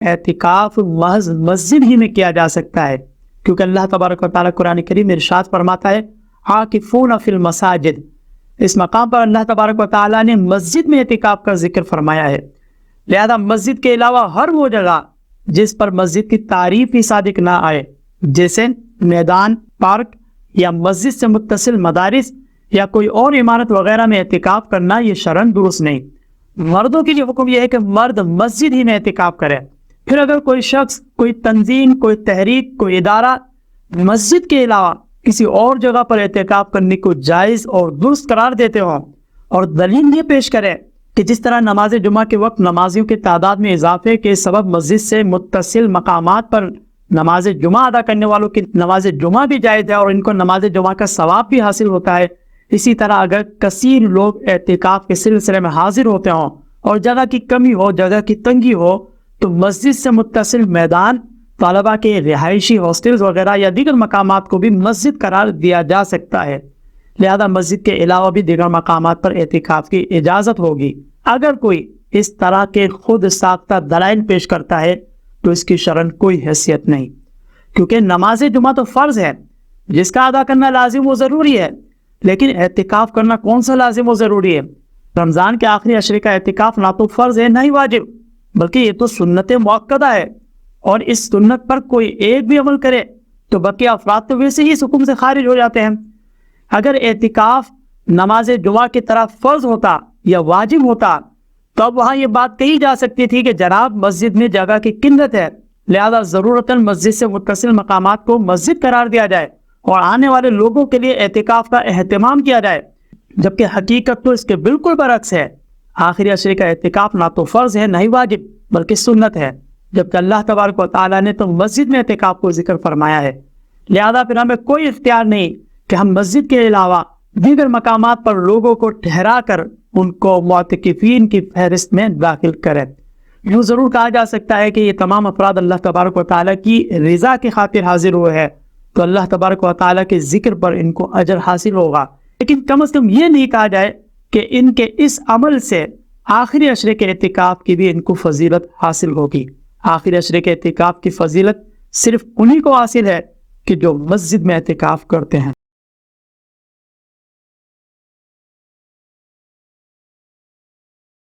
اعتکاف محض مسجد ہی میں کیا جا سکتا ہے، کیونکہ اللہ تبارک و تعالیٰ قرآن کریم میں ارشاد فرماتا ہے عاکفون فی المساجد۔ اس مقام پر اللہ تبارک و تعالیٰ نے مسجد میں اعتکاف کا ذکر فرمایا ہے، لہذا مسجد کے علاوہ ہر وہ جگہ جس پر مسجد کی تعریف ہی صادق نہ آئے، جیسے میدان، پارک یا مسجد سے متصل مدارس یا کوئی اور عمارت وغیرہ میں اعتکاف کرنا، یہ شرعاً درست نہیں۔ مردوں کے لیے حکم یہ ہے کہ مرد مسجد ہی میں اعتکاف کرے۔ پھر اگر کوئی شخص، کوئی تنظیم، کوئی تحریک، کوئی ادارہ مسجد کے علاوہ کسی اور جگہ پر اعتکاف کرنے کو جائز اور درست قرار دیتے ہوں اور دلیل یہ پیش کرے کہ جس طرح نماز جمعہ کے وقت نمازیوں کی تعداد میں اضافے کے سبب مسجد سے متصل مقامات پر نماز جمعہ ادا کرنے والوں کی نماز جمعہ بھی جائز ہے اور ان کو نماز جمعہ کا ثواب بھی حاصل ہوتا ہے، اسی طرح اگر کثیر لوگ اعتکاف کے سلسلے میں حاضر ہوتے ہوں اور جگہ کی کمی ہو، جگہ کی تنگی ہو، تو مسجد سے متصل میدان، طلبہ کے رہائشی ہاسٹلز وغیرہ یا دیگر مقامات کو بھی مسجد قرار دیا جا سکتا ہے، لہذا مسجد کے علاوہ بھی دیگر مقامات پر اعتکاف کی اجازت ہوگی۔ اگر کوئی اس طرح کے خود ساختہ دلائل پیش کرتا ہے تو اس کی شرعاً کوئی حیثیت نہیں، کیونکہ نماز جمعہ تو فرض ہے جس کا ادا کرنا لازم و ضروری ہے، لیکن اعتکاف کرنا کون سا لازم و ضروری ہے؟ رمضان کے آخری عشرے کا اعتکاف نہ تو فرض ہے نہ ہی واجب، بلکہ یہ تو سنت مؤکدہ ہے، اور اس سنت پر کوئی ایک بھی عمل کرے تو بقیہ افراد تو ویسے ہی اس حکم سے خارج ہو جاتے ہیں۔ اگر اعتکاف نماز جمعہ کی طرح فرض ہوتا یا واجب ہوتا تو اب وہاں یہ بات کہی جا سکتی تھی کہ جناب مسجد میں جگہ کی قلت ہے، لہذا ضرورتاً مسجد سے متصل مقامات کو مسجد قرار دیا جائے اور آنے والے لوگوں کے لیے اعتکاف کا اہتمام کیا جائے، جبکہ حقیقت تو اس کے بالکل برعکس ہے۔ آخری عشرے کا اعتکاف نہ تو فرض ہے نہ ہی واجب، بلکہ سنت ہے، جبکہ اللہ تبارک و تعالیٰ نے تو مسجد میں اعتکاف کو ذکر فرمایا ہے، لہذا پھر ہمیں کوئی اختیار نہیں کہ ہم مسجد کے علاوہ دیگر مقامات پر لوگوں کو ٹھہرا کر ان کو معتکفین کی فہرست میں داخل کریں۔ یوں ضرور کہا جا سکتا ہے کہ یہ تمام افراد اللہ تبارک و تعالیٰ کی رضا کی خاطر حاضر ہوئے ہیں، تو اللہ تبارک و تعالیٰ کے ذکر پر ان کو اجر حاصل ہوگا، لیکن کم از کم یہ نہیں کہا جائے کہ ان کے اس عمل سے آخری عشرے کے اعتکاف کی بھی ان کو فضیلت حاصل ہوگی۔ آخری عشرے کے اعتکاف کی فضیلت صرف انہی کو حاصل ہے کہ جو مسجد میں اعتکاف کرتے ہیں۔